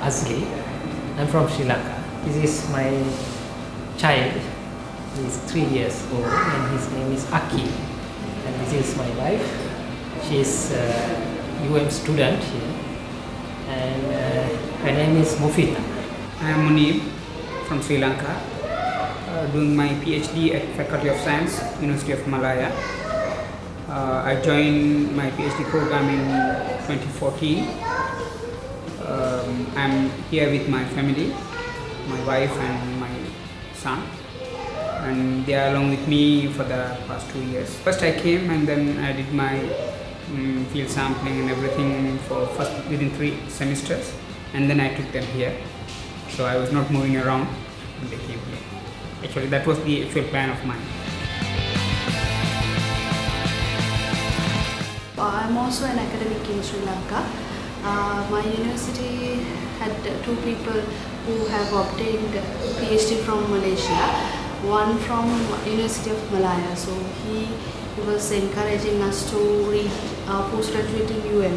Asli. I'm from Sri Lanka. This is my child. He is 3 years old and his name is Aki. And this is my wife. She is a student here. And her name is Mufita. I am Munib from Sri Lanka, doing my PhD at Faculty of Science, University of Malaya. I joined my PhD program in 2014. I'm here with my family, my wife and my son, and they are along with me for the past 2 years. First I came and then I did my field sampling and everything for within 3 semesters, and then I took them here. So I was not moving around when they came here. Actually, that was the actual plan of mine. I'm also an academic in Sri Lanka. My university had 2 people who have obtained PhD from Malaysia, one from University of Malaya. So he was encouraging us to read postgraduate in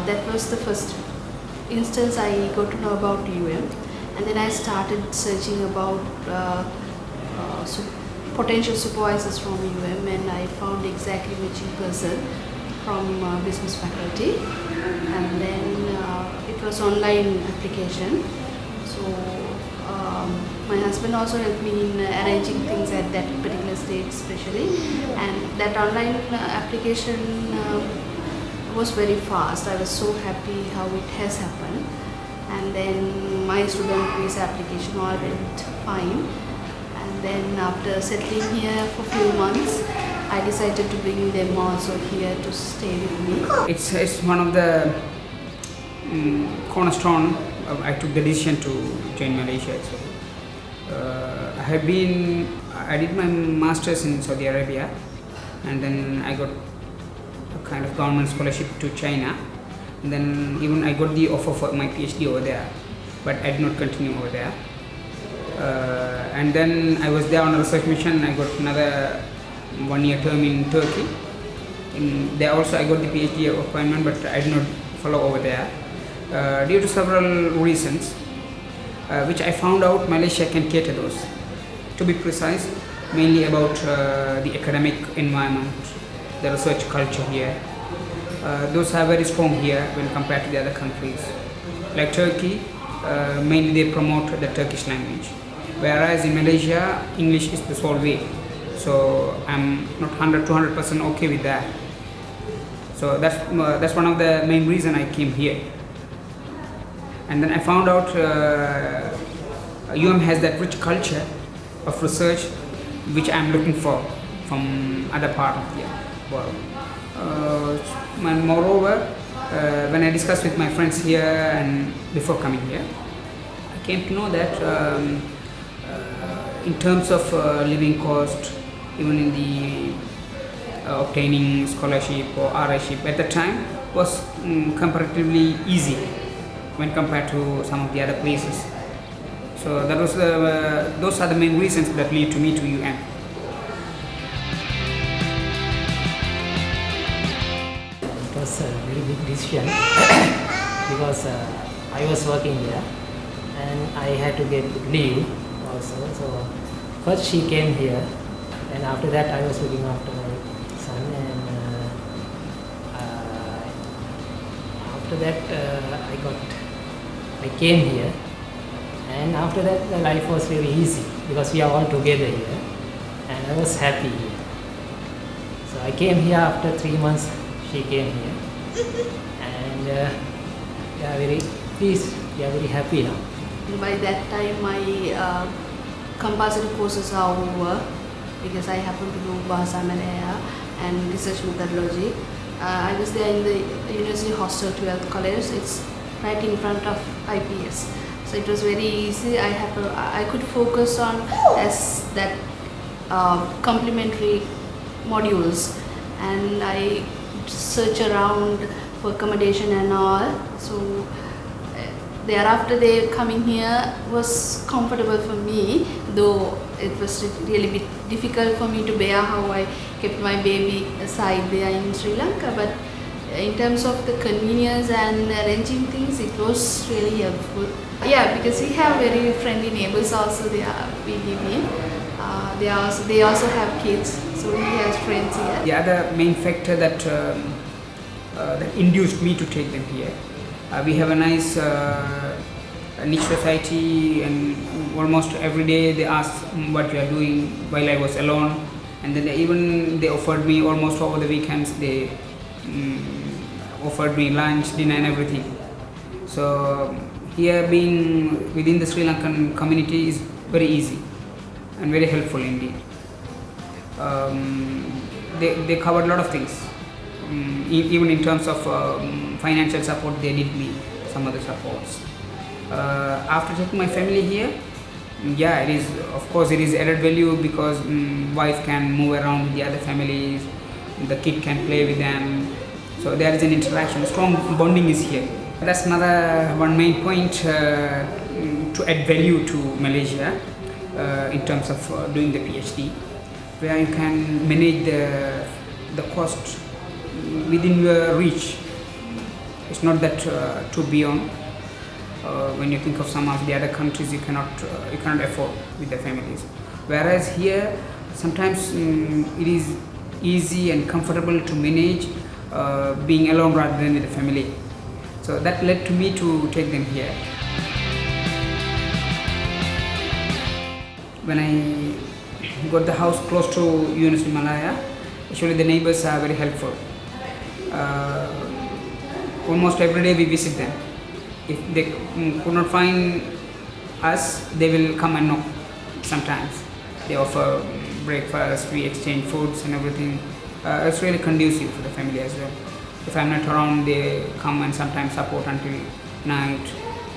that was the first instance I got to know about and then I started searching about potential supervisors from and I found exactly matching person from business faculty, and then it was online application. So my husband also helped me in arranging things at that particular stage especially, and that online application was very fast. I was so happy how it has happened, and then my student visa application all went fine, and then after settling here for a few months I decided to bring them also here to stay with me. It's one of the cornerstone. I took the decision to join Malaysia actually. I did my masters in Saudi Arabia, and then I got a kind of government scholarship to China, and then even I got the offer for my PhD over there, but I did not continue over there. And then I was there on a research mission. I got another 1-year term in Turkey. There also I got the PhD appointment, but I did not follow over there due to several reasons, which I found out Malaysia can cater those. To be precise, mainly about the academic environment, the research culture here. Those are very strong here when compared to the other countries. Like Turkey, mainly they promote the Turkish language, whereas in Malaysia, English is the sole way. So I'm not 200% okay with that. So that's one of the main reason I came here. And then I found out has that rich culture of research which I'm looking for from other part of the world. And moreover, when I discussed with my friends here and before coming here, I came to know that in terms of living cost, even in the obtaining scholarship or RIship at the time was comparatively easy when compared to some of the other places. So that was those are the main reasons that lead to me to UN. It was a very big decision because I was working there and I had to get leave also. So first she came here, and after that I was looking after my son, and after that I came here, and after that the life was very easy because we are all together here and I was happy here. So I came here after 3 months. She came here and we are very pleased, we are very happy now. By that time my compulsory courses are over because I happen to know Bahasa Malaya and research methodology. I was there in the University Hostel 12th College. It's right in front of IPS. So it was very easy. I could focus on as that complementary modules, and I search around for accommodation and all. So thereafter they coming here was comfortable for me, though it was really bit difficult for me to bear how I kept my baby aside there in Sri Lanka, but in terms of the convenience and arranging things, it was really helpful. Yeah, because we have very friendly neighbors also. We live in. They also have kids, so he has friends here. The other main factor that that induced me to take them here. We have a nice niche society, and almost every day they ask what you are doing while I was alone, and then they offered me almost over the weekends. They offered me lunch, dinner, and everything. So here, being within the Sri Lankan community is very easy and very helpful indeed. They covered a lot of things. Even in terms of financial support, they did me some other supports. After taking my family here, yeah, it is, of course, it is added value because wife can move around with the other families, the kid can play with them, so there is an interaction, strong bonding is here. That's another one main point to add value to Malaysia in terms of doing the PhD, where you can manage the cost within your reach. It's not that too beyond. When you think of some of the other countries, you cannot afford with the families. Whereas here, sometimes it is easy and comfortable to manage being alone rather than with the family. So that led to me to take them here. When I got the house close to University of Malaya, actually the neighbors are very helpful. Almost every day we visit them. If they could not find us, they will come and knock sometimes. They offer breakfast, we exchange foods and everything. It's really conducive for the family as well. If I'm not around, they come and sometimes support until night.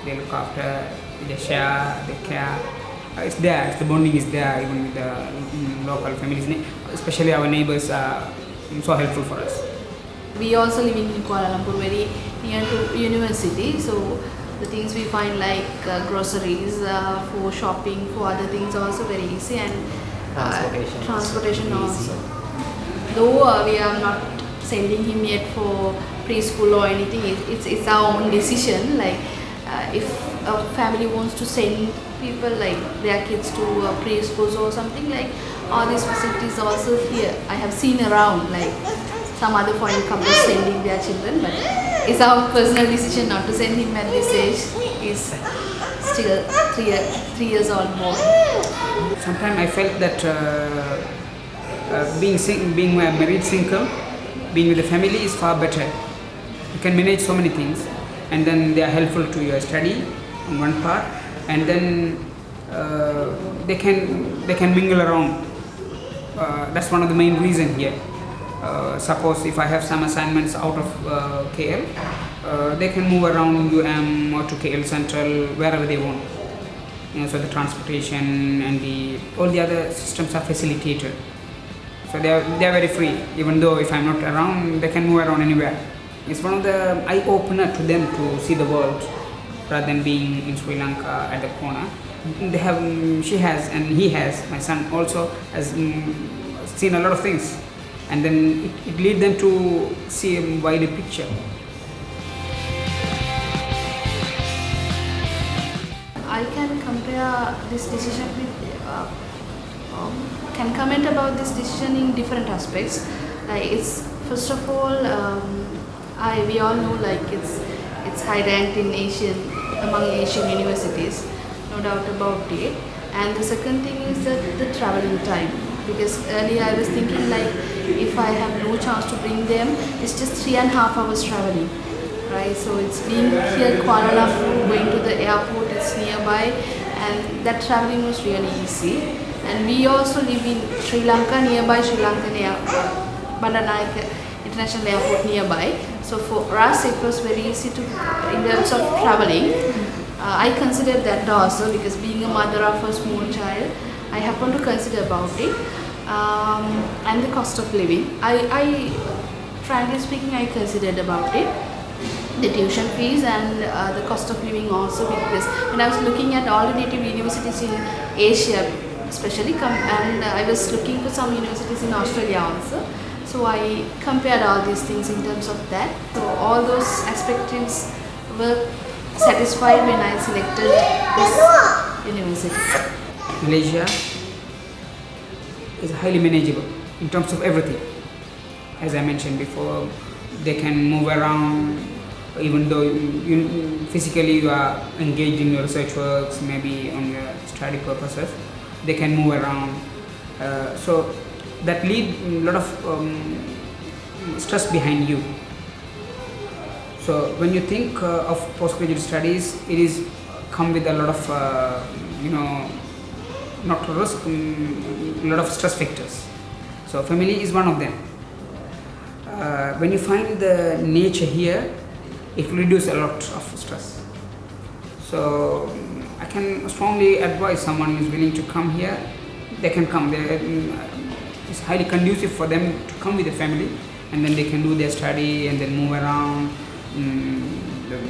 They look after, they share, they care. It's there, the bonding is there even with the local families. Especially our neighbors are so helpful for us. We also live in Kuala Lumpur, very near to university, so the things we find like groceries for shopping, for other things are also very easy, and transportation also. Though we are not sending him yet for preschool or anything, it's our own decision. Like if a family wants to send people like their kids to preschools or something, like all these facilities are also here. I have seen around like some other foreign couples sending their children, but it's our personal decision not to send him at this age. He's still 3 years old boy. Sometimes I felt that being a married single, being with the family is far better. You can manage so many things, and then they are helpful to your study on one part, and then they can mingle around. That's one of the main reasons here. Suppose if I have some assignments out of KL, they can move around UM or to KL Central, wherever they want. So the transportation and all the other systems are facilitated. So they are very free. Even though if I'm not around, they can move around anywhere. It's one of the eye opener to them to see the world, rather than being in Sri Lanka at the corner. She has, and he has, my son also has seen a lot of things. And then it leads them to see a wider picture. I can compare this decision with, can comment about this decision in different aspects. Like it's, first of all, we all know like it's high ranked in among Asian universities, no doubt about it. And the second thing is that the traveling time. Because earlier I was thinking like if I have no chance to bring them, it's just 3.5 hours traveling, right? So it's being here Kuala Lumpur, going to the airport, it's nearby, and that traveling was really easy. And we also live in Sri Lanka, nearby Sri Lankan Bandaranaike International Airport nearby. So for us it was very easy to, in terms of traveling. I considered that also because being a mother of a small child, I happen to consider about it, and the cost of living. I frankly speaking, I considered about it, the tuition fees and the cost of living also, because when I was looking at alternative universities in Asia, especially, and I was looking for some universities in Australia also. So I compared all these things in terms of that. So all those aspects were satisfied when I selected this university. Malaysia is highly manageable in terms of everything. As I mentioned before, they can move around, even though physically you are engaged in your research works, maybe on your study purposes, they can move around. So that lead a lot of stress behind you. So when you think of postgraduate studies, it is come with a lot of not risk, a lot of stress factors. So family is one of them. When you find the nature here, it will reduce a lot of stress. So I can strongly advise someone who is willing to come here, they can come. It's highly conducive for them to come with the family, and then they can do their study and then move around.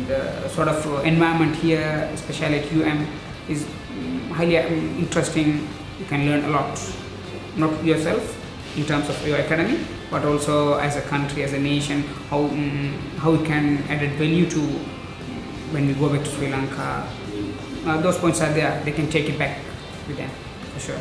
The sort of environment here, especially at is highly interesting. You can learn a lot, not yourself in terms of your academy, but also as a country, as a nation, how we can add value to when we go back to Sri Lanka. Those points are there. They can take it back with them for sure.